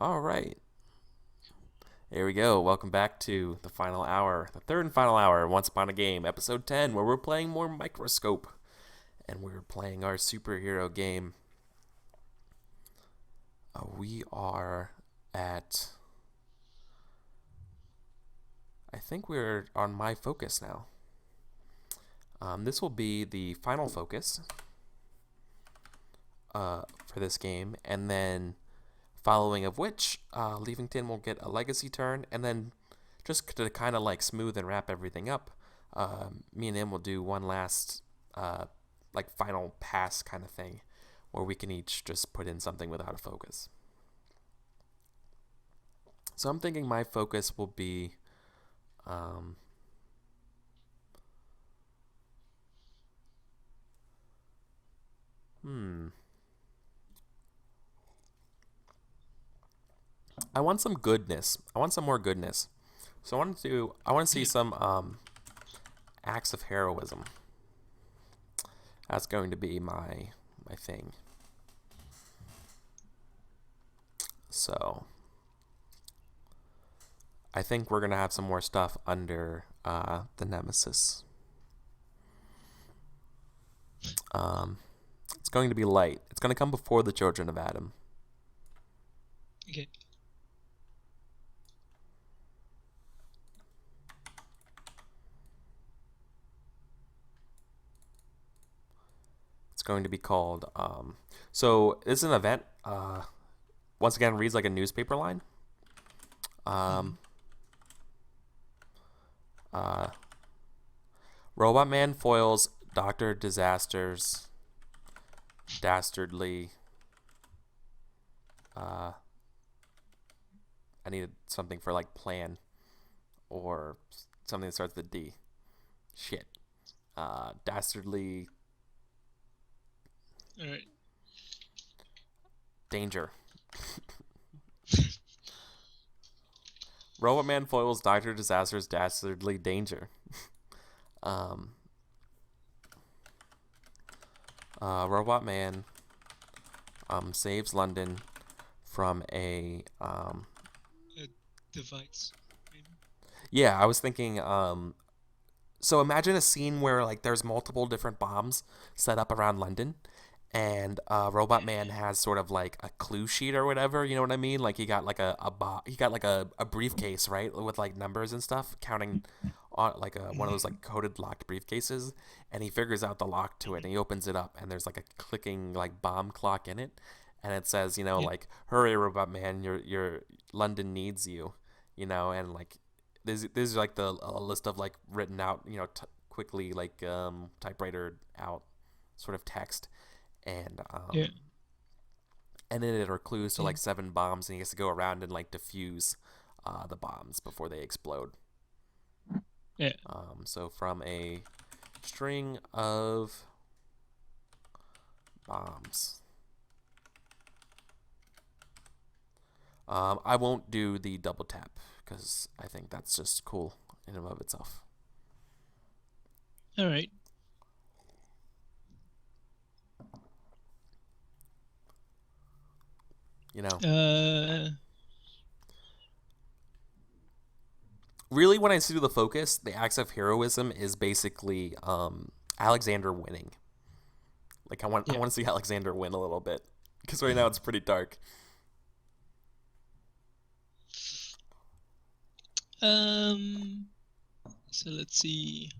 All right. Here we go. Welcome back to the final hour, the third and final hour, Once Upon a Game, episode 10, where we're playing more Microscope. And we're playing our superhero game. We are at. I think we're on my focus now. This will be the final focus for this game, and then following of which, Leavington will get a legacy turn, and then just to kind of like smooth and wrap everything up, me and him will do one last like final pass kind of thing, where we can each just put in something without a focus. So I'm thinking my focus will be. I want some goodness. I want some more goodness. So I want to see some acts of heroism. That's going to be my thing. So I think we're gonna have some more stuff under the Nemesis. It's going to be light. It's going to come before the Children of Adam. Okay. It's going to be called. So this is an event. Once again, reads like a newspaper line. Robot Man foils Doctor Disaster's dastardly. I needed something for like plan or something that starts with D. Shit. Dastardly All right. danger. Robot Man foils Doctor Disaster's dastardly danger. Robot Man saves London from a A device. Maybe. yeah, I was thinking so imagine a scene where like there's multiple different bombs set up around London, and Robot Man has sort of like a clue sheet or whatever. You know what I mean? Like he got like he got like a briefcase, right, with like numbers and stuff, counting on like one of those like coded locked briefcases, and he figures out the lock to it, and he opens it up, and there's like a clicking like bomb clock in it, and it says, Yeah. like, hurry, Robot Man, your London needs you, and like this is like the a list of like written out, quickly like typewriter out sort of text, and Yeah. and in it are clues to Yeah. like 7 bombs, and he has to go around and like defuse the bombs before they explode. Yeah. So from a string of bombs, I won't do the double tap because I think that's just cool in and of itself. All right. You know, Uh. really, when I do the focus, the acts of heroism is basically Alexander winning. Like I Yeah. want to see Alexander win a little bit because right now it's pretty dark. Um. So let's see.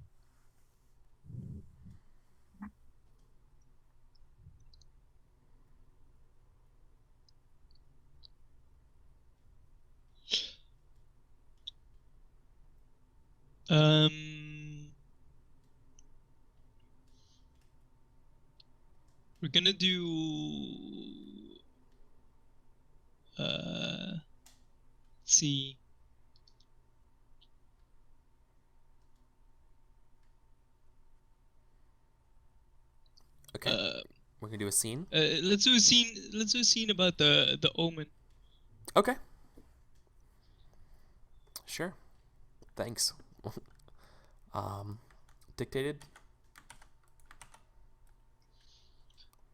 Um. We're gonna do. Let's see. Okay, Uh. we're gonna do a scene. Let's do a scene. Let's do a scene about the omen. Okay, sure. Thanks. um, Dictated.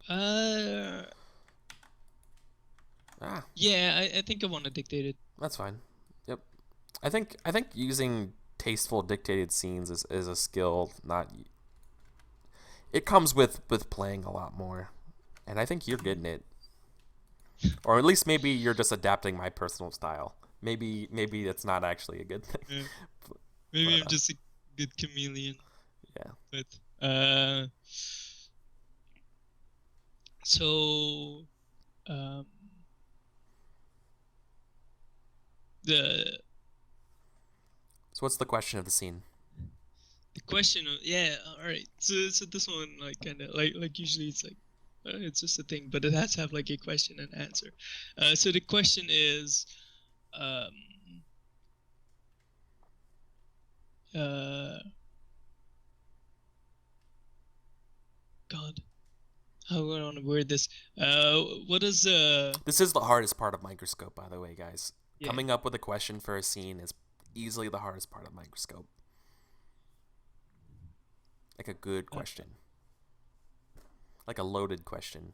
Uh. Ah, Yeah, I think I want to dictate it. that's fine. Yep. I think using tasteful dictated scenes is a skill. Not it comes with playing a lot more, and I think you're getting it, or at least maybe you're just adapting my personal style. Maybe it's not actually a good thing, Yeah. Maybe but I'm just a good chameleon. yeah. But so um, the So what's the question of the scene? the question of, yeah, all right. So this one, like, kind of like usually it's like it's just a thing, but it has to have like a question and answer. So the question is, um, uh, God, how do I want to word this? What is This is the hardest part of Microscope, by the way, guys. yeah. Coming up with a question for a scene is easily the hardest part of Microscope. Like a good Uh, question, like a loaded question.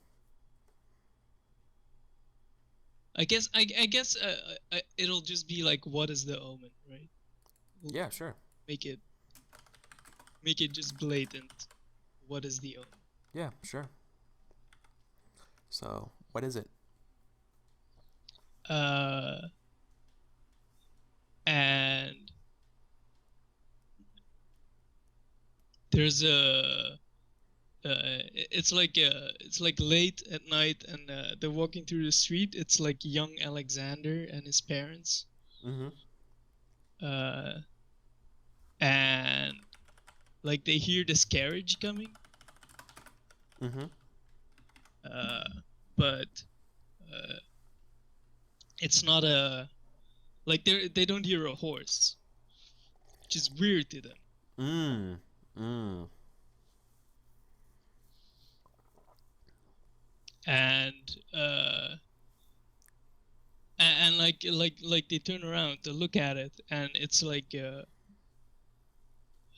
I guess it'll just be like, what is the omen, right? We'll Yeah, sure. make it just blatant. What is the omen? Yeah, sure. So, what is it? Uh, and there's a it's like late at night, and they're walking through the street. It's like young Alexander and his parents. Mm-hmm. Uh, and like they hear this carriage coming. Mm-hmm. Uh, but uh, it's not a like they don't hear a horse, which is weird to them. Mm. Mm. And and like they turn around to look at it, and it's like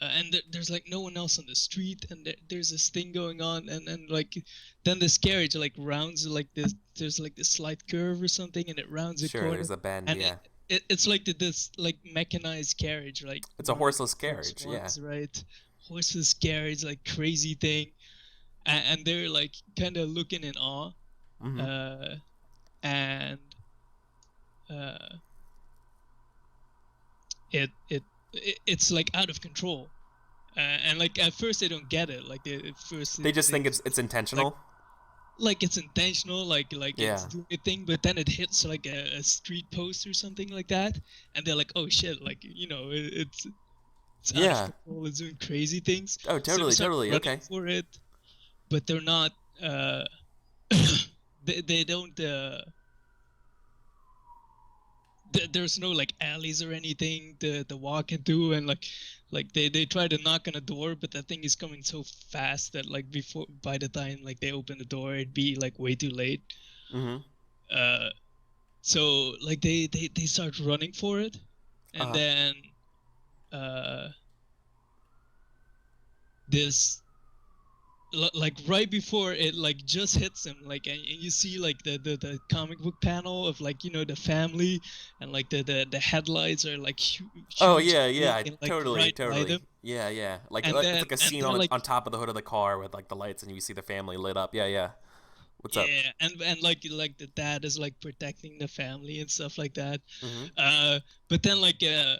and there's like no one else on the street, and there's this thing going on, and like then this carriage like rounds like this, there's like this slight curve or something, and it rounds a Sure, corner, there's a bend, and yeah. it's like this like mechanized carriage, like It's a one of the horseless first carriage, yeah. ones, right? Horseless carriage, like crazy thing. And they're like kind of looking in awe. Mm-hmm. uh and uh it's like out of control. And like at first they don't get it, like at first They just they think it's like intentional. it's intentional, like it's Yeah. doing a thing, but then it hits like a street post or something like that, and they're like, oh shit, like, it's out of Yeah. control, it's doing crazy things. Oh, So they totally, start totally. running Okay. for it, but they're not uh they don't there's no like alleys or anything to walk into, and like they try to knock on a door, but that thing is coming so fast that like before by the time like they open the door, it'd be like way too late. Mm-hmm. uh so like they start running for it, and Uh-huh. then uh this like right before it like just hits him, like, and you see like the comic book panel of like, the family, and like the headlights are like Oh, huge yeah, big, yeah. and like Totally, right by totally. them. Yeah, yeah. Like And it's then like a and scene they're like, on top of the hood of the car with like the lights, and you see the family lit up. Yeah, yeah. What's up? yeah, and like the dad is like protecting the family and stuff like that. Mm-hmm. uh but then like uh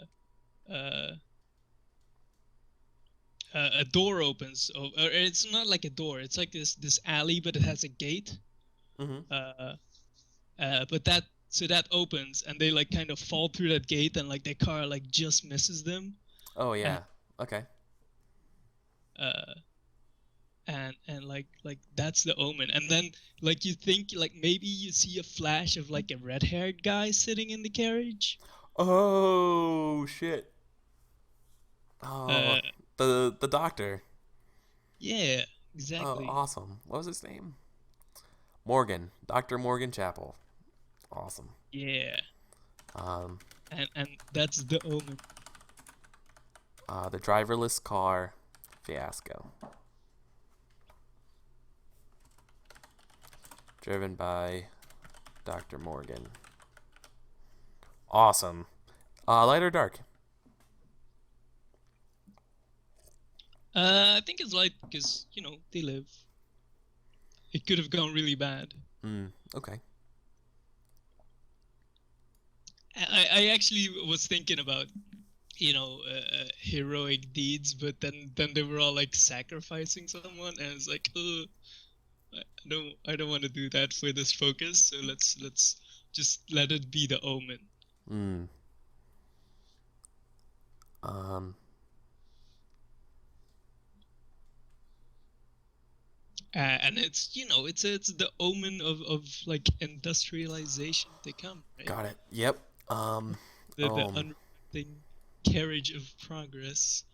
a door opens, or it's not like a door, it's like this alley, but it has a gate. Mm-hmm. uh but that so that opens, and they like kind of fall through that gate, and like their car like just misses them. Oh, And yeah. Okay. uh and like that's the omen. And then like you think like maybe you see a flash of like a red-haired guy sitting in the carriage. Oh shit. Oh, uh the doctor. yeah, Oh, exactly. awesome. What was his name? Morgan. Dr. Morgan Chapel. Awesome. Yeah, Um, and that's the omen. the driverless car fiasco. Driven by Dr. Morgan. Awesome. Light or dark? I think it's light because, you know, they live. It could have gone really bad. Okay. I actually was thinking about, you know, heroic deeds, but then they were all like sacrificing someone, and it's like, I don't want to do that for this focus. So let's just let it be the omen. Hmm. Um. And it's, you know, it's the omen of like industrialization to come, right? Got it. Yep. The unrelenting carriage of progress,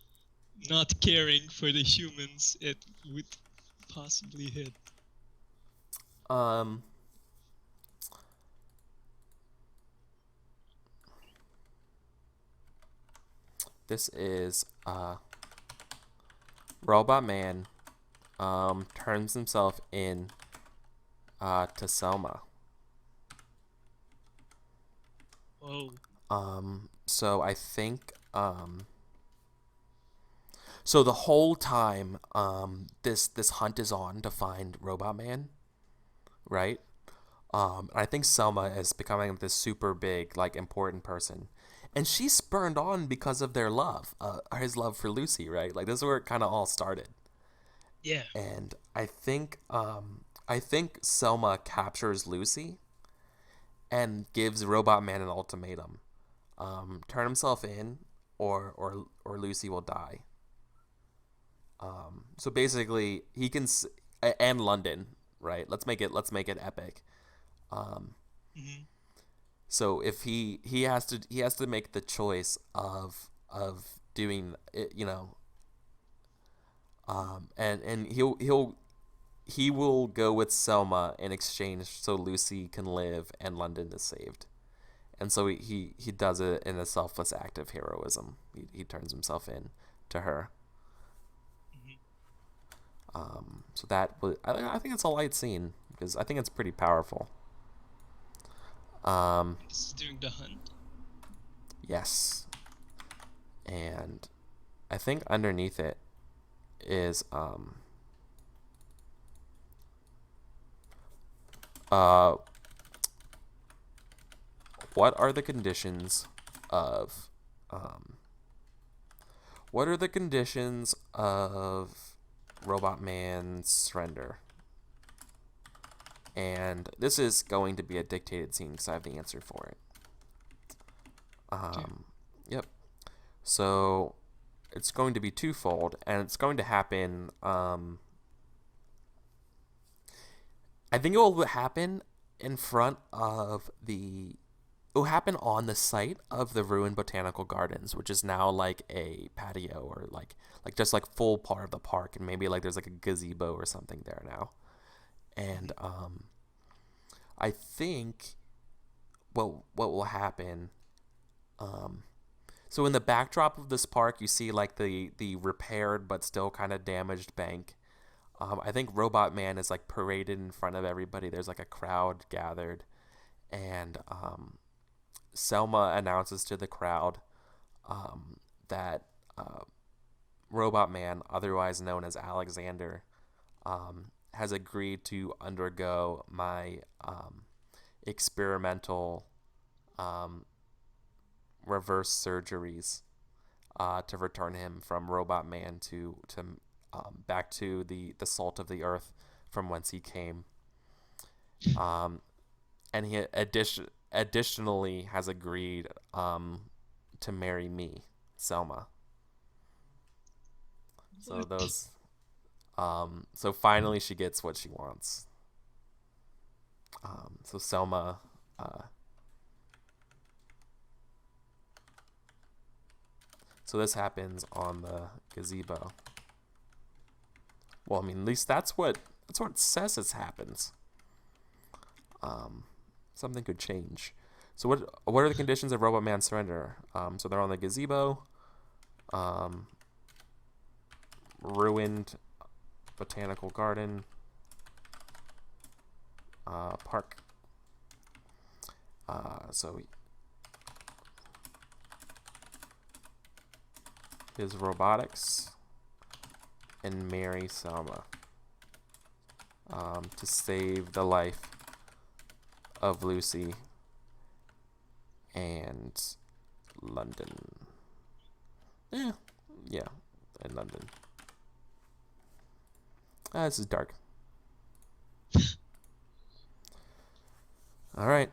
not caring for the humans it would possibly hit. Um. This is Robot Man turns himself in to Selma. Whoa. So I think so the whole time this hunt is on to find Robot Man, right? I think Selma is becoming this super big, like, important person, and she's spurned on because of their love, his love for Lucy, right? Like, this is where it kind of all started. Yeah. And I think Selma captures Lucy and gives Robot Man an ultimatum: turn himself in, or Lucy will die. So basically, he can and London, right? Let's make it epic. Um, Hmm. so if he has to make the choice of doing it, and he will go with Selma in exchange so Lucy can live and London is saved. And so he does it in a selfless act of heroism. He turns himself in to her. Hmm. So that was, I think it's a light scene because I think it's pretty powerful. This is during the hunt. Yes, and I think underneath it is uh what are the conditions of um what are the conditions of Robot Man's surrender? And this is going to be a dictated scene because I have the answer for it. Okay. Yep. So it's going to be twofold, and it's going to happen. I think it will happen in front of the. It will happen on the site of the ruined botanical gardens, which is now like a patio or like just like full part of the park, and maybe like there's like a gazebo or something there now. And Hmm. I think what will happen. Um, so in the backdrop of this park, you see like the repaired but still kind of damaged bank. I think Robot Man is like paraded in front of everybody. There's like a crowd gathered, and Selma announces to the crowd that Robot Man, otherwise known as Alexander, has agreed to undergo my experimental um, reverse surgeries to return him from Robot Man to back to the salt of the earth from whence he came. Um, and he additionally has agreed to marry me, Selma. So What? those so finally she gets what she wants. So Selma so this happens on the gazebo. Well, I mean, at least that's what it says it happens. Something could change. So what are the conditions of Robot Man surrender? So they're on the gazebo, um, ruined botanical garden, park. So his robotics and marry Selma to save the life of Lucy and London. Yeah, in London. This is dark. All right.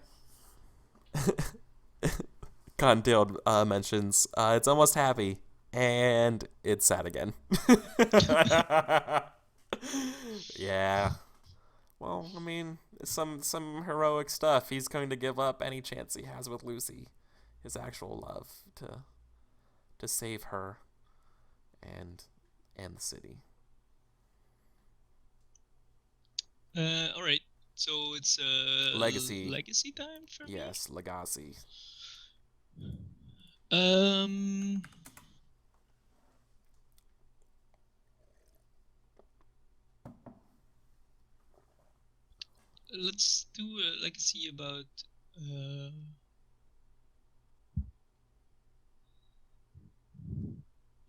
Cottontailed mentions it's almost happy, and it's sad again. Yeah. Well, I mean, some heroic stuff. He's going to give up any chance he has with Lucy, his actual love, to save her and the city. All right. So it's Legacy. legacy time for me. Yes, legacy. Um, let's do a legacy about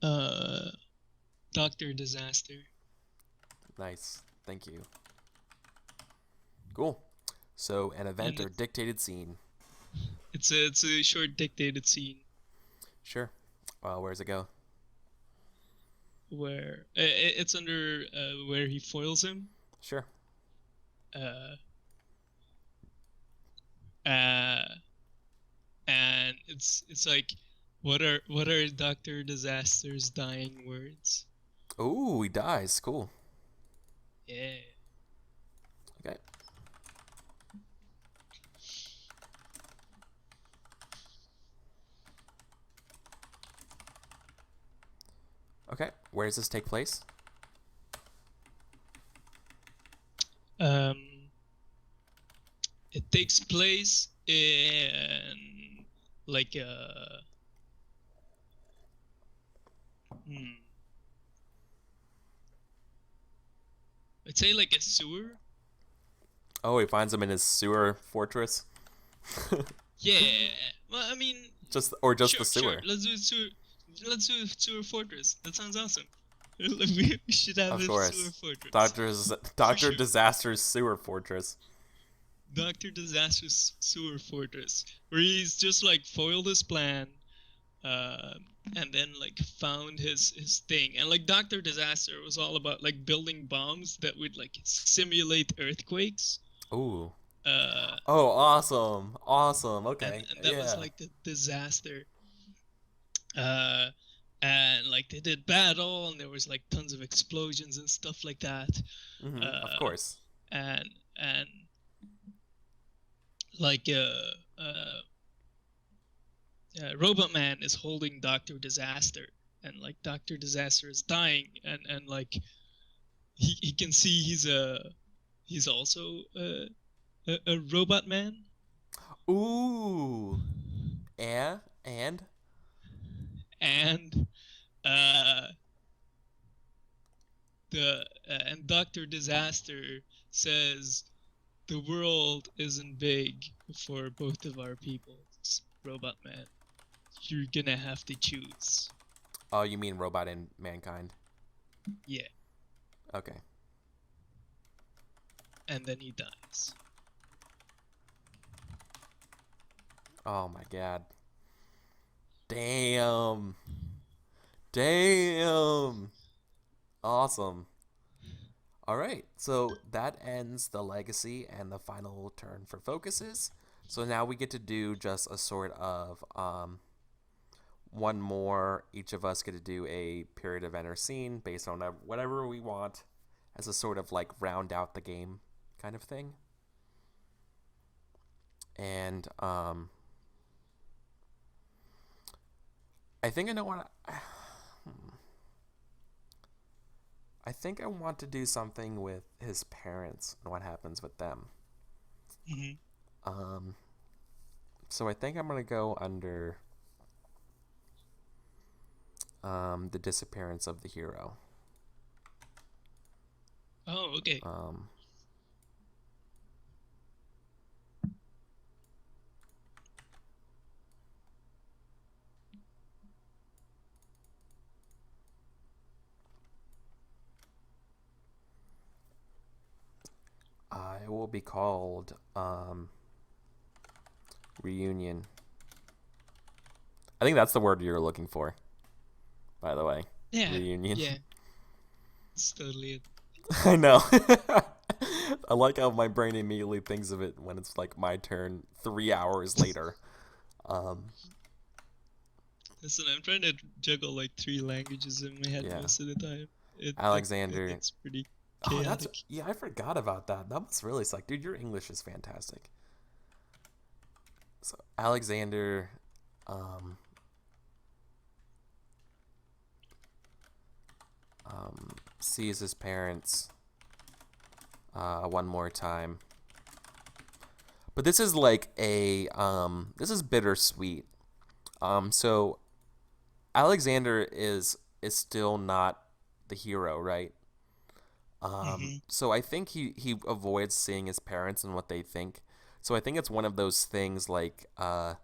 uh Dr. Disaster. Nice. Thank you. Cool. So, an event And or dictated scene. it's a short dictated scene Sure. Where's it go? where it's under where he foils him. Sure. Uh, uh, and it's like, what are Dr. Disaster's dying words? Ooh, he dies. Cool. Yeah. Okay. Okay. Where does this take place? It takes place in like I'd say like a sewer. Oh, he finds him in his sewer fortress. Yeah. Well, I mean, just sure, the sewer. Sure. Let's do sewer. Let's do sewer fortress. That sounds awesome. We should have Of a course. sewer fortress. Doctor sure. Disaster's sewer fortress. Dr. Disaster's sewer fortress, where he's just like foiled his plan, and then like found his thing. And like Dr. Disaster was all about like building bombs that would like simulate earthquakes. Ooh. Uh, Oh, awesome. Awesome. Okay. and that was like the disaster. And like they did battle, and there was like tons of explosions and stuff like that. Mm-hmm. Of course. And like Robot Man is holding Dr. Disaster, and like Dr. Disaster is dying, and like he can see he's also a Robot Man. Ooh. Yeah. And uh and Dr. Disaster says the world isn't big for both of our peoples, Robot Man. You're gonna have to choose. Oh, you mean Robot and Mankind? Yeah. Okay. And then he dies. Oh my god. Damn. Damn. Awesome. All right. So that ends the legacy and the final turn for focuses. So now we get to do just a sort of one more. Each of us get to do a period event or scene based on whatever we want as a sort of like round out the game kind of thing. And I think I know what I think I want to do something with his parents and what happens with them. Mm-hmm. So I think I'm gonna go under the disappearance of the hero. Oh, okay. It will be called Reunion. I think that's the word you're looking for, by the way. Yeah, Reunion. yeah, it's totally it. I know. I like how my brain immediately thinks of it when it's like my turn 3 hours later. Um, Listen, I'm trying to juggle like three languages in my head yeah. most of the time. It Alexander. gets pretty Oh, that's chaotic. yeah. I forgot about that. That must really suck, dude. Your English is fantastic. So Alexander, um, sees his parents one more time. But this is like this is bittersweet. So Alexander is still not the hero, right? Hmm. So I think he avoids seeing his parents and what they think. So I think it's one of those things like the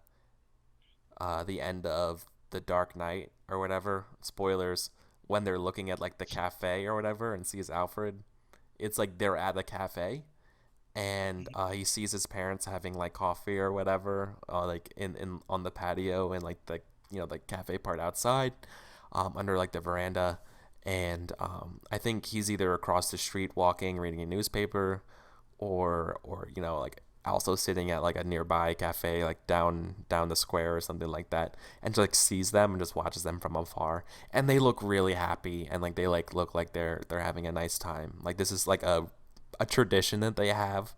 end of The Dark Knight or whatever. Spoilers. When they're looking at like the cafe or whatever and sees Alfred, it's like they're at a cafe and he sees his parents having like coffee or whatever, like in on the patio and like the the cafe part outside, under like the veranda, and I think he's either across the street walking, reading a newspaper, or like also sitting at like a nearby cafe like down the square or something like that, and just like sees them and just watches them from afar, and they look really happy and like they like look like they're having a nice time. Like this is like a tradition that they have,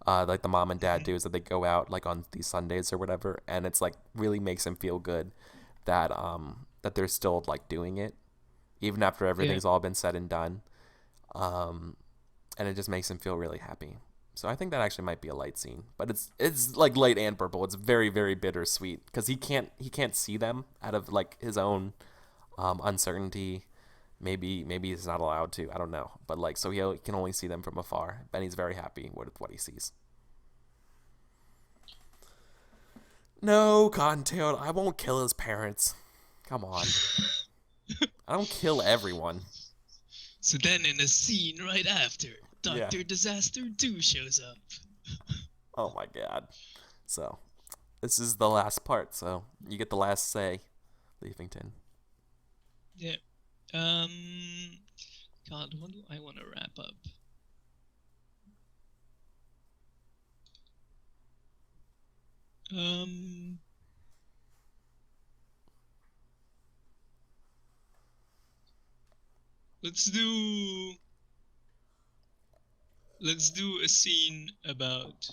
like the mom and dad Hmm. do, is that they go out like on these Sundays or whatever, and it's like really makes them feel good that that they're still like doing it even after Yeah, everything's all been said and done, um, and it just makes them feel really happy. So I think that actually might be a light scene, but it's like light and purple. It's very very bittersweet because he can't see them out of like his own uncertainty. Maybe he's not allowed to. I don't know, but like so he can only see them from afar. Benny's very happy with what he sees. No, Cottontail, I won't kill his parents. Come on, I don't kill everyone. so then in a scene right after, Yeah. Dr. Disaster 2 shows up. Oh my god. So this is the last part. So you get the last say, Leafington. Yeah. God, what do I want to wrap up? Um, let's do let's do a scene about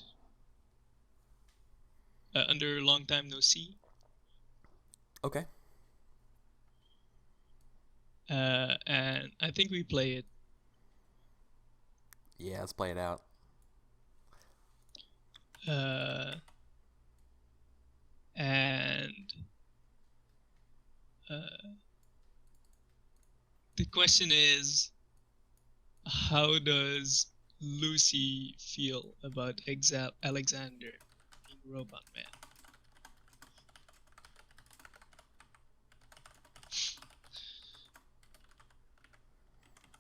under long time no see. Okay. And I think we play it. Yeah, let's play it out. Uh, and uh, the question is, how does Lucy feel about Alexander being Robot Man?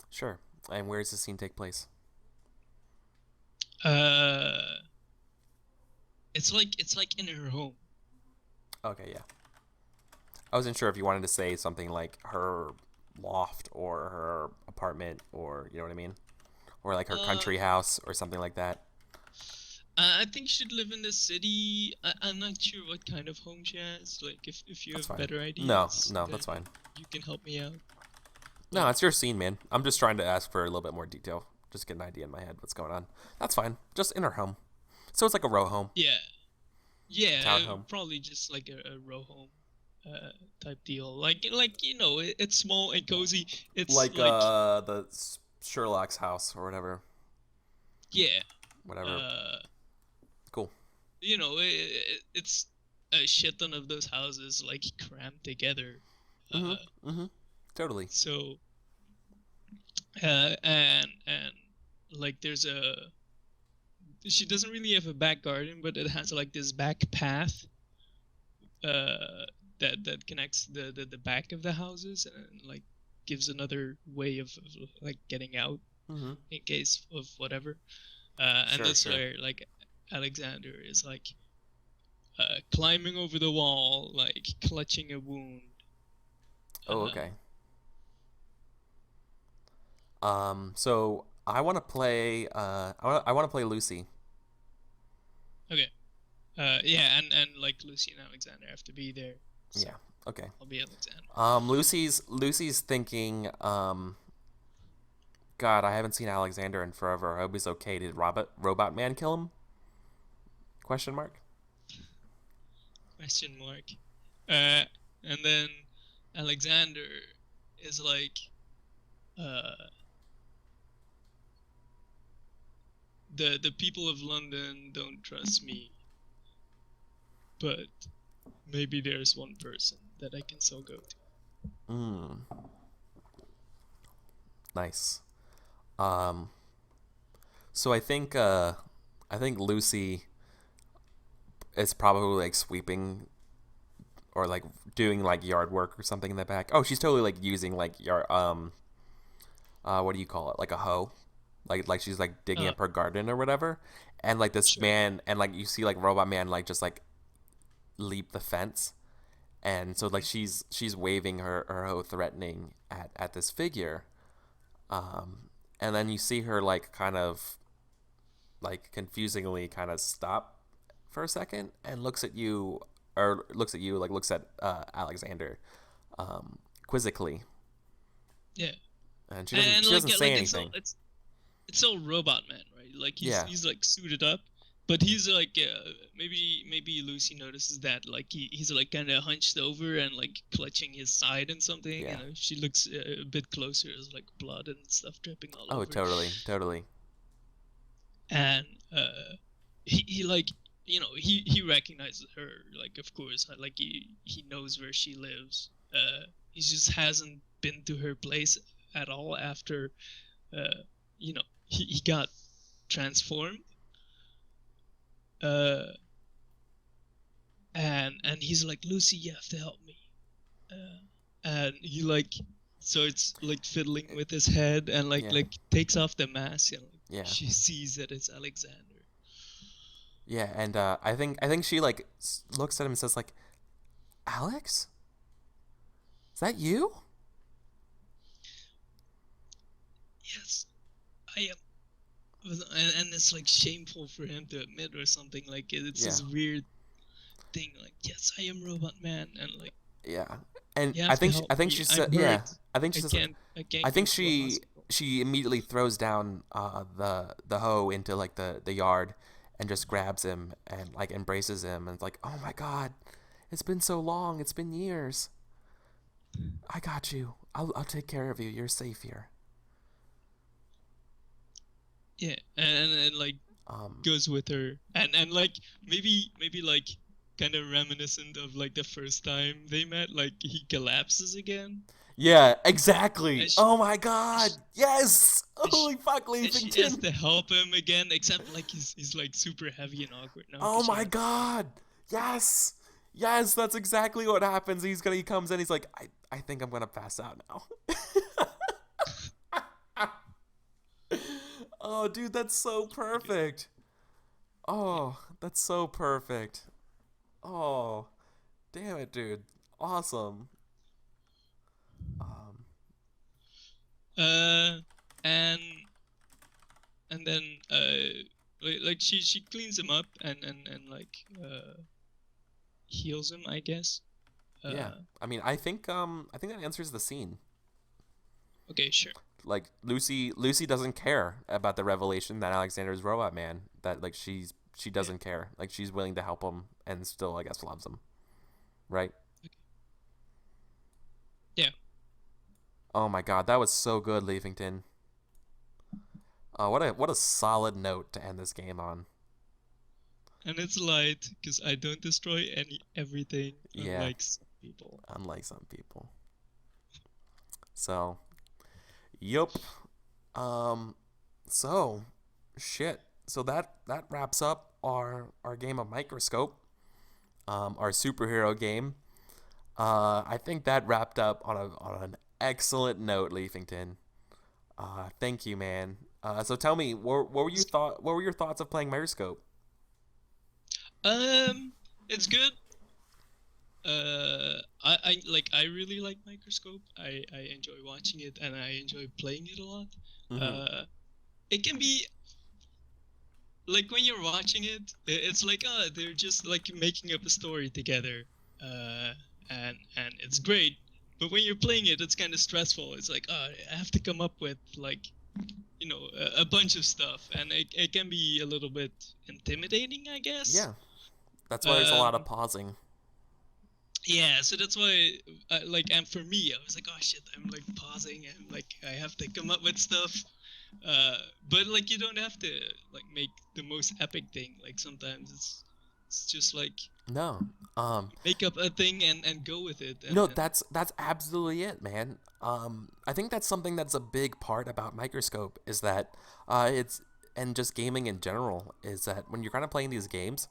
Sure. And where does the scene take place? Uh, it's like in her home. Okay, yeah. I wasn't sure if you wanted to say something like her loft or her apartment or you know what I mean? Or like her Uh, country house or something like that. I think she'd live in the city. I'm not sure what kind of home she has. Like, if you That's have fine. better No, ideas, no, then that's fine. you can help me out. No, But it's your scene, man. I'm just trying to ask for a little bit more detail. Just get an idea in my head what's going on. That's fine. Just in her home. So it's like a row home, yeah, yeah, townhome. probably just like a row home uh, type deal. Like it's small and cozy. It's Like like the Sherlock's house or whatever. yeah, Whatever. uh, Cool. it's a shit ton of those houses like crammed together. Mhm. Uh, Mhm. Totally. so and like there's a she doesn't really have a back garden, but it has like this back path uh that connects the back of the houses and like gives another way of like getting out Mhm. in case of whatever. And Sure, that's sure. where like Alexander is like climbing over the wall, like clutching a wound. Oh, Uh, okay. So I want to play. I want to play Lucy. okay. Yeah, and like Lucy and Alexander have to be there, so Yeah. Okay. I'll be Alexander. Lucy's thinking. God, I haven't seen Alexander in forever. I hope he's okay. Did Robot Man kill him? Question mark. Question mark. Uh, and then Alexander is like, uh, the people of London don't trust me, but maybe there's one person that I can still go to. Mm, nice. Um, so I think Lucy is probably like sweeping or like doing like yard work or something in the back. Oh, she's totally like using like yard what do you call it? Like a hoe. Like she's like digging Uh, up her garden or whatever. And like this sure. man and like you see like Robot Man like just like leap the fence. And so like Okay. she's waving her hoe threatening at this figure. And then you see her like kind of like confusingly kind of stop for a second and looks at you or looks at you like looks at Alexander quizzically, Yeah. and she doesn't And she like doesn't say like anything. it's so Robot Man, right? Like Yeah, he's like suited up, but he's like maybe Lucy notices that like he's like kind of hunched over and like clutching his side and something. yeah. She looks a bit closer, there's like blood and stuff dripping all Oh, over, totally, totally. and he like he recognizes her, like of course, like he knows where she lives. He just hasn't been to her place at all after uh he got transformed, uh and he's like, Lucy, you have to help me. And he like starts like fiddling with his head and Yeah, like takes off the mask, and like yeah, she sees that it's Alexander. yeah. And I think she like looks at him and says like, Alex, is that you? Yes, I am. And it's like shameful for him to admit or something, like it's Yeah, this weird thing, like, yes, I am Robot Man, and like, yeah. And you I have to think help I think me, she I'm said yeah. hurt. I think she i says like can't i I can't go think to a she hospital. she immediately throws down the hoe into like the yard and just grabs him and like embraces him and it's like, oh my god, it's been so long, it's been years. I got you. I'll take care of you. You're safe here. Yeah, and like Um, goes with her, and like maybe like kind of reminiscent of like the first time they met, like he collapses again, yeah, exactly. and she, Oh my and god, she, yes. and she, Holy fuck, and she has Leafington. to help him again, except like he's like super heavy and awkward now Oh because she my had to help him. god, yes, yes. That's exactly what happens. He comes in. He's like, I think I'm gonna pass out now. Oh, dude, that's so Super good. perfect. Yeah. Oh, that's so perfect. Oh, damn it, dude. Awesome. Um, Uh, and and then like she cleans him up and like heals him, I guess. yeah. Uh, I think that answers the scene. okay, sure. Like Lucy doesn't care about the revelation that Alexander's Robot Man. That like she Yeah. doesn't care. Like she's willing to help him and still I guess loves him. Right? Okay. Yeah. Oh my god, that was so good, Leafington. What a solid note to end this game on. And it's light because I don't destroy everything, Yeah, unlike some people. unlike some people. So, yup. Um, so, shit. So that wraps up our game of Microscope, our superhero game. I think that wrapped up on an excellent note, Leafington. Thank you, man. So tell me, what were your thoughts of playing Microscope? It's good. I really like Microscope. I enjoy watching it and I enjoy playing it a lot. Hmm. Uh, it can be like when you're watching it, it's like they're just like making up a story together, uh, and it's great. But when you're playing it, it's kind of stressful. It's like I have to come up with like a bunch of stuff, and it can be a little bit intimidating, I guess. Yeah, that's why there's a lot of Um, pausing. yeah, so that's why, and for me, I was like, oh shit, I'm like pausing, and like I have to come up with stuff. But like you don't have to like make the most epic thing. Like sometimes it's just like No. make up a thing and go with it. No, And that's absolutely it, man. I think that's something that's a big part about Microscope is that it's and just gaming in general is that when you're kind of playing these games,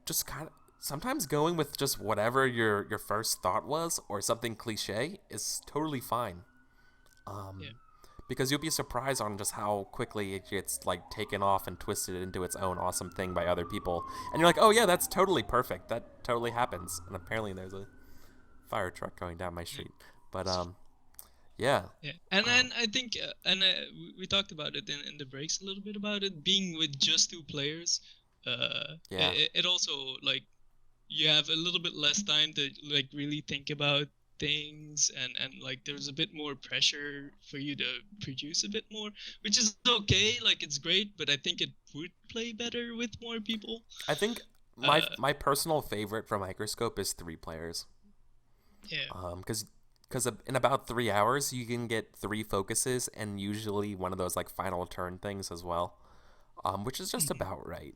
just kind of sometimes going with just whatever your first thought was or something cliche is totally fine. yeah, Because you'll be surprised on just how quickly it gets like taken off and twisted into its own awesome thing by other people, and you're like, oh yeah, that's totally perfect. That totally happens. And apparently there's a fire truck going down my yeah, street. But yeah, yeah. And um, then I think, we talked about it in the breaks a little bit about it being with just two players. yeah. It also like you have a little bit less time to like really think about things, and like there's a bit more pressure for you to produce a bit more, which is okay, like it's great, but I think it would play better with more people. I think uh my personal favorite from Microscope is 3 players. yeah. Because in about 3 hours you can get 3 focuses and usually one of those like final turn things as well, which is just Mhm. about right.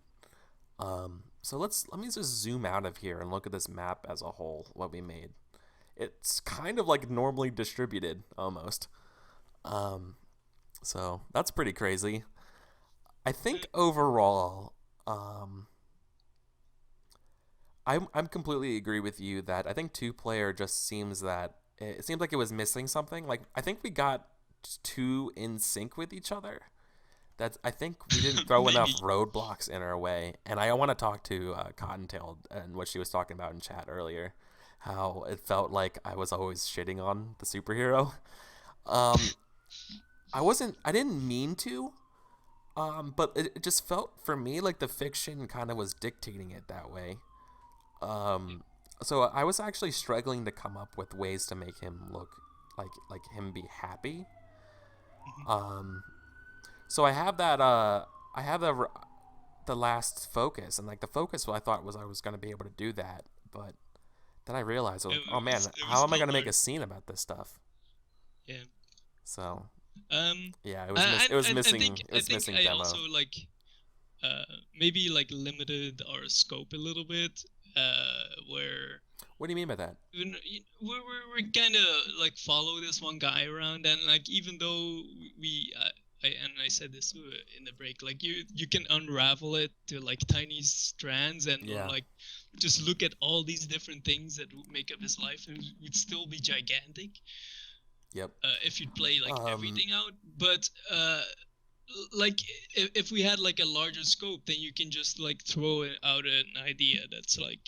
So let me just zoom out of here and look at this map as a whole. What we made. It's kind of like normally distributed almost. Um, so that's pretty crazy. I think overall, um, I'm completely agree with you that I think 2 player just seems that it seems like it was missing something. Like I think we got too in sync with each other. That's I think we didn't throw enough Maybe. roadblocks in our way. And I want to talk to Cottontail and what she was talking about in chat earlier, how it felt like I was always shitting on the superhero. Um, I didn't mean to. But it just felt for me like the fiction kind of was dictating it that way. Um, so I was actually struggling to come up with ways to make him look like him be happy. Mhm. Um, so I have the last focus, and like the focus I thought was I was going to be able to do that, but then I realized I was it, like, oh man, it how was am I going to make taller. a scene about this stuff? Yeah. So um yeah, it I was think missing I also demo. like uh maybe like limited our scope a little bit, where What do you mean by that? we're kind of like follow this one guy around, and like even though we I said this in the break, like you can unravel it to like tiny strands, and Yeah. like just look at all these different things that would make up his life, and it would still be gigantic, Yep. if you'd play like Um. everything out. But like if we had like a larger scope, then you can just like throw out an idea that's like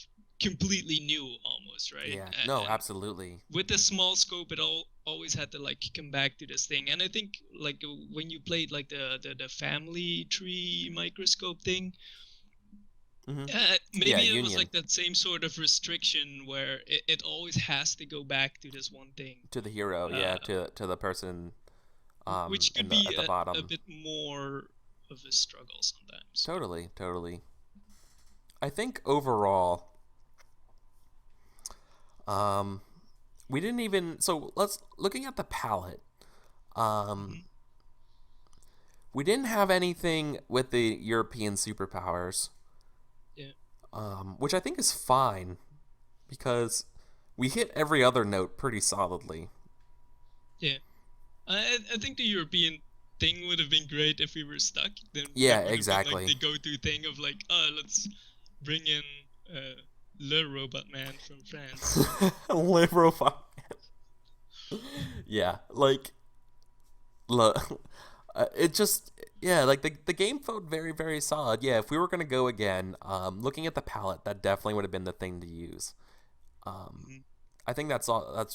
completely new almost, right? Yeah. No. And Absolutely. with a small scope, it always had to like come back to this thing. And I think like when you played like the family tree microscope thing, Hmm. Yeah. maybe it was Union like that same sort of restriction where it always has to go back to this one thing, to the hero. Yeah. uh, To the person which could in the be at the a bottom. bit more of a struggle sometimes. Totally. Totally. I think overall, um, we didn't even. So let's looking at the palette. Um, Hmm. we didn't have anything with the European superpowers, Yeah, which I think is fine because we hit every other note pretty solidly. yeah. I think the European thing would have been great if we were stuck. Then Yeah, that would have been like exactly. the go-to thing of like, oh, let's bring in Le Robot Man from France. Liberal fuck. Yeah, like, look. It just, yeah, like the game felt very, very solid. Yeah, if we were gonna go again, looking at the palette, that definitely would have been the thing to use. Um, Mhm. I think that's all.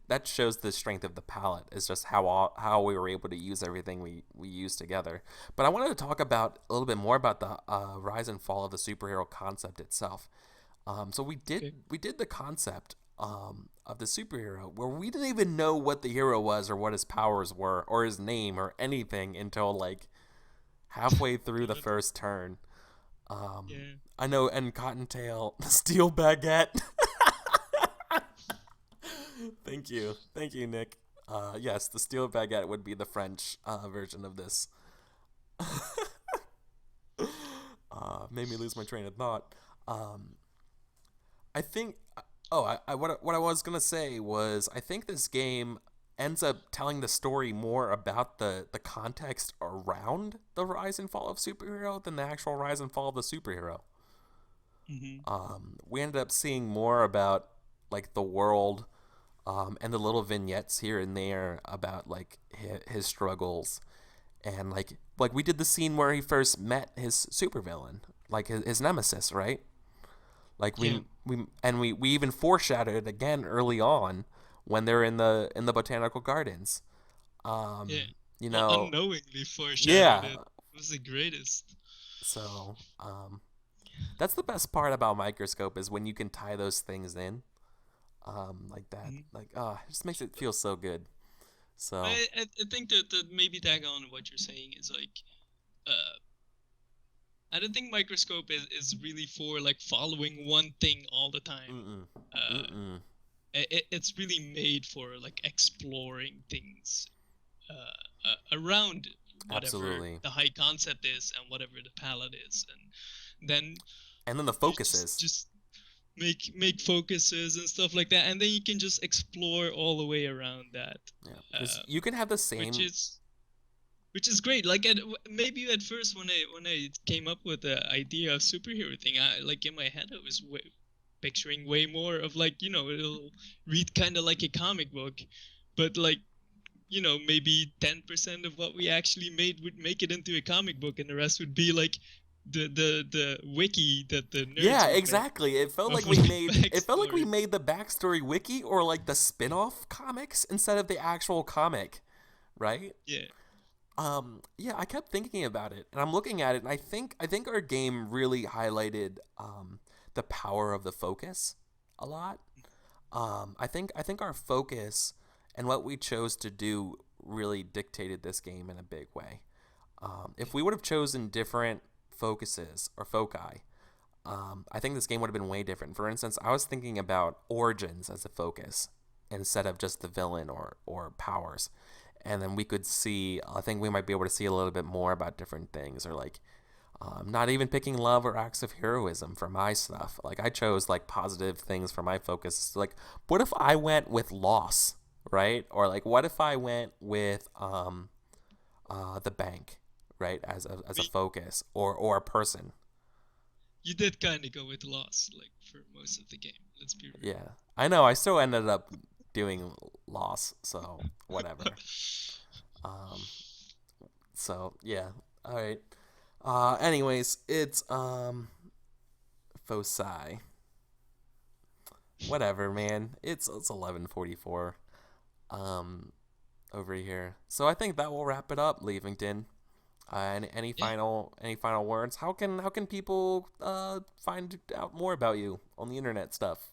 That shows the strength of the palette is just how we were able to use everything we used together. But I wanted to talk about a little bit more about the rise and fall of the superhero concept itself. So Okay. we did the concept of the superhero where we didn't even know what the hero was or what his powers were or his name or anything until like halfway through the God. first turn. Um, Yeah. I know, and Cottontail, the steel baguette. Thank you, Nick. Yes, the steel baguette would be the French version of this. Made me lose my train of thought. Um, I think. Oh, what I was gonna say was I think this game ends up telling the story more about the context around the rise and fall of superhero than the actual rise and fall of the superhero. Hmm. We ended up seeing more about like the world and the little vignettes here and there about like his struggles and like we did the scene where he first met his supervillain, like his nemesis, right? Like Yeah. we even foreshadowed it again early on when they're in the botanical gardens. Yeah. You Well, know, unknowingly foreshadowed yeah. it. It was the greatest. So that's the best part about Microscope is when you can tie those things in, like that. Mhm. Like, it just makes it feel so good. So, I think that maybe tag on what you're saying is like, uh, I don't think Microscope is really for like following one thing all the time. mm-mm, Uh, mm-mm, it's really made for like exploring things around whatever absolutely. the high concept is and whatever the palette is, and then And then the you just focuses. just make focuses and stuff like that, and then you can just explore all the way around that, Yeah, because uh, you can have the which same. is which is great. Like maybe at first when I came up with the idea of superhero thing, I like in my head I was picturing way more of like it'll read kind of like a comic book, but like maybe 10% of what we actually made would make it into a comic book, and the rest would be like the wiki that the nerds Yeah, would make exactly. It felt of like we like made. It felt like we backstory. made the backstory wiki or like the spin-off comics instead of the actual comic, right? Yeah. Yeah, I kept thinking about it, and I'm looking at it, and I think our game really highlighted the power of the focus a lot. I think our focus and what we chose to do really dictated this game in a big way. If we would have chosen different focuses or foci, I think this game would have been way different. For instance, I was thinking about origins as a focus instead of just the villain or powers. And then we could see, I think we might be able to see a little bit more about different things or like not even picking love or acts of heroism for my stuff. Like I chose like positive things for my focus. Like, what if I went with loss, right? Or like, what if I went with the bank, right, I as a mean, focus or a person. you did kind of go with loss like for most of the game. Let's be Yeah, I know. I still ended up doing loss, so whatever. Um, so yeah, all right. Anyways, it's foci. Whatever, man. It's 11:44. Um, over here. So I think that will wrap it up, Leavington. yeah. Any final words? How can people find out more about you on the internet stuff?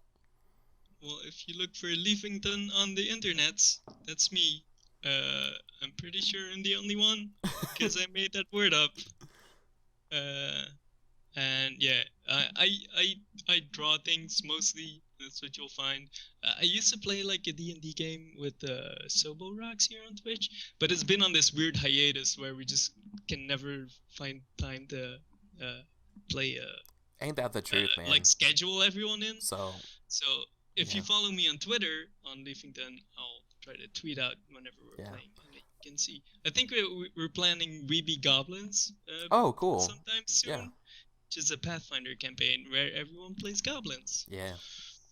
Well, if you look for Leafington on the internet, that's me. I'm pretty sure I'm the only one because I made that word up. Uh, and yeah, I draw things mostly. That's what you'll find. I used to play like a D&D game with Sobo Rocks here on Twitch, but it's been on this weird hiatus where we just can never find time to uh, play Ain't that the truth, like man? schedule everyone in. So So if you yeah, follow me on Twitter on Leafington, I'll try to tweet out whenever we're yeah. playing, and you can see. I think we're planning We Be Goblins Oh, cool. sometime Yeah, soon, which is a Pathfinder campaign where everyone plays goblins. yeah.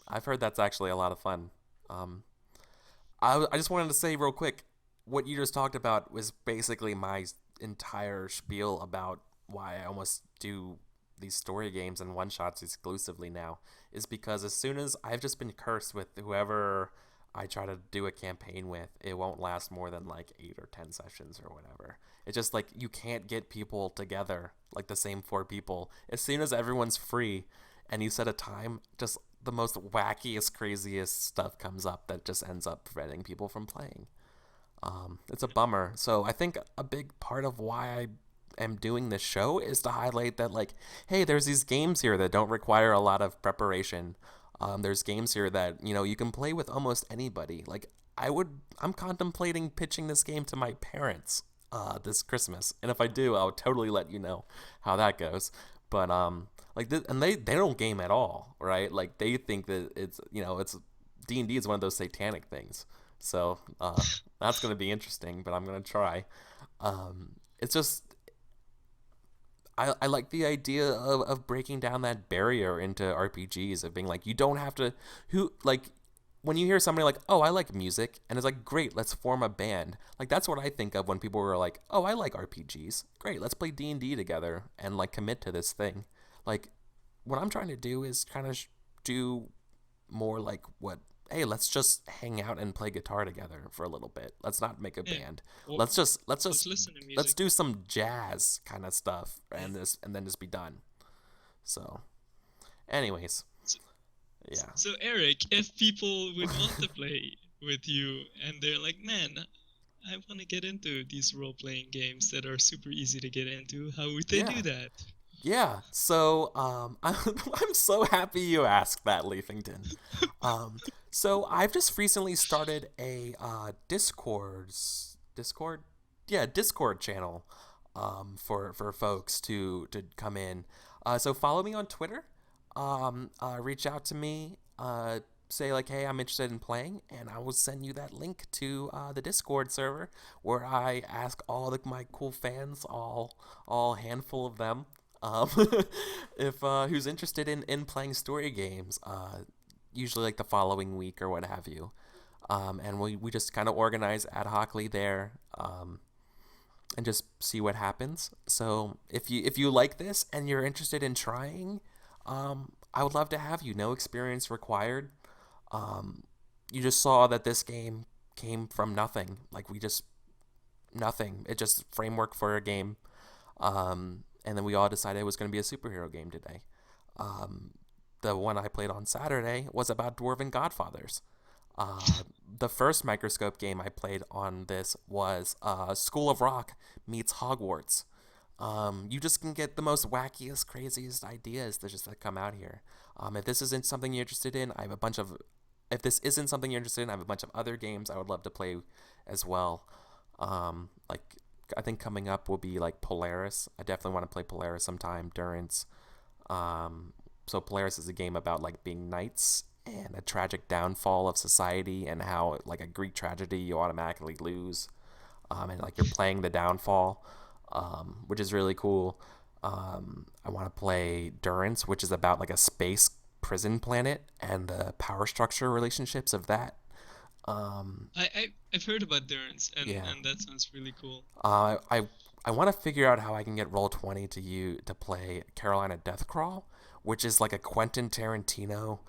I've heard that's actually a lot of fun. Um, I just wanted to say real quick. what you just talked about was basically my entire spiel about why I almost do these story games and one shots exclusively now, is because as soon as I've just been cursed with whoever I try to do a campaign with, it won't last more than like 8 or 10 sessions or whatever. It's just like you can't get people together, like the same four people. As soon as everyone's free and you set a time, just the most wackiest, craziest stuff comes up that just ends up preventing people from playing. It's a bummer. So I think a big part of why I am doing this show is to highlight that, like, hey, there's these games here that don't require a lot of preparation. There's games here that you can play with almost anybody. Like, I'm contemplating pitching this game to my parents this Christmas, and if I do, I'll totally let you know how that goes. But like this, and they don't game at all, right? Like they think that it's D&D is one of those satanic things. So that's gonna be interesting, but I'm gonna try. It's just I like the idea of breaking down that barrier into RPGs of being like you don't have to who like when you hear somebody like, oh, I like music, and it's like, great, let's form a band. Like that's what I think of when people are like, oh, I like RPGs. Great, let's play D&D together and like commit to this thing. Like what I'm trying to do is kind of do more like what, hey, let's just hang out and play guitar together for a little bit. Let's not make a Yeah. band. Or Let's just just listen to let's music. do some jazz kind of stuff Yeah. and then just be done. So, anyways, So, yeah. so Eric, if people would want to play with you and they're like, man, I want to get into these role-playing games that are super easy to get into, how would they do Yeah. that? Yeah, so I'm so happy you asked that, Leafington. So I've just recently started a Discord, yeah, Discord channel for folks to come in. So follow me on Twitter. Reach out to me. Say like, hey, I'm interested in playing, and I will send you that link to the Discord server where I ask all my cool fans, all handful of them, um, if who's interested in playing story games. Usually like the following week or what have you. And we just kind of organize ad hocly there. And just see what happens. So if you like this and you're interested in trying, I would love to have you. No experience required. You just saw that this game came from nothing. Like we just nothing. It just framework for a game. And then we all decided it was going to be a superhero game today. Um, the one I played on Saturday was about Dwarven Godfathers. Uh, the first Microscope game I played on this was School of Rock meets Hogwarts. You just can get the most wackiest, craziest ideas that come out here. If this isn't something you're interested in, I have a bunch of. If this isn't something you're interested in, I have a bunch of other games I would love to play as well. Like I think coming up will be like Polaris. I definitely want to play Polaris sometime. Durance. So Polaris is a game about like being knights and a tragic downfall of society and how like a Greek tragedy you automatically lose, and like you're playing the downfall, which is really cool. I want to play Durance, which is about like a space prison planet and the power structure relationships of that. Um, I've heard about Durance, yeah, and that sounds really cool. I want to figure out how I can get Roll20 to play Carolina Deathcrawl, which is like a Quentin Tarantino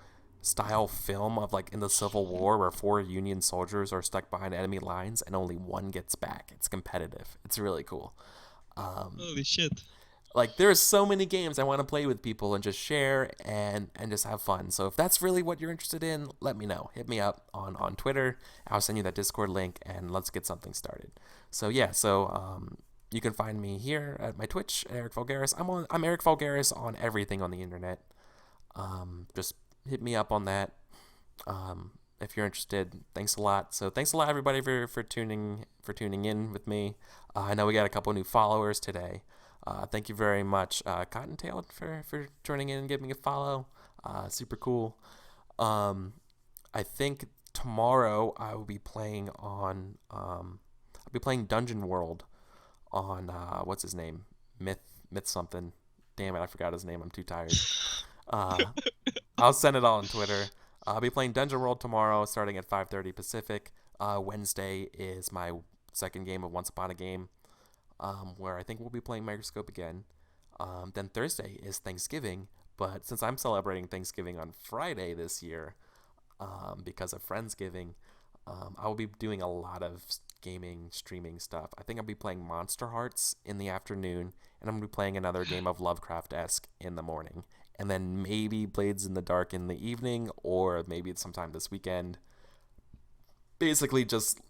style film of like in the Civil War where four Union soldiers are stuck behind enemy lines and only one gets back. It's competitive. It's really cool. Um, Holy shit. like there's so many games I want to play with people and just share and just have fun. So if that's really what you're interested in, let me know. Hit me up on Twitter. I'll send you that Discord link and let's get something started. So yeah, you can find me here at my Twitch, EricVulgaris. I'm EricVulgaris on everything on the internet. Just hit me up on that. If you're interested, thanks a lot. So thanks a lot everybody for tuning in with me. I know we got a couple new followers today. Thank you very much, Cottontailed, for joining in and giving me a follow. Super cool. Um, I think tomorrow I will be playing on. I'll be playing Dungeon World on what's his name? Myth something. Damn it, I forgot his name. I'm too tired. Uh, I'll send it all on Twitter. I'll be playing Dungeon World tomorrow, starting at 5:30 Pacific. Wednesday is my second game of Once Upon a Game, where I think we'll be playing Microscope again. Then Thursday is Thanksgiving, but since I'm celebrating Thanksgiving on Friday this year, because of Friendsgiving, I will be doing a lot of gaming, streaming stuff. I think I'll be playing Monster Hearts in the afternoon, and I'm going to be playing another game of Lovecraft-esque in the morning. And then maybe Blades in the Dark in the evening, or maybe it's sometime this weekend. Basically, just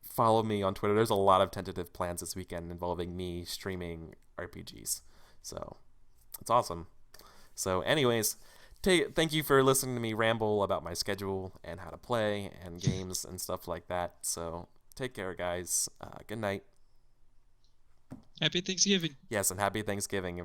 follow me on Twitter. There's a lot of tentative plans this weekend involving me streaming RPGs. So, it's awesome. So, anyways, thank you for listening to me ramble about my schedule and how to play and games and stuff like that. So, take care, guys. Good night. Happy Thanksgiving. Yes, and happy Thanksgiving.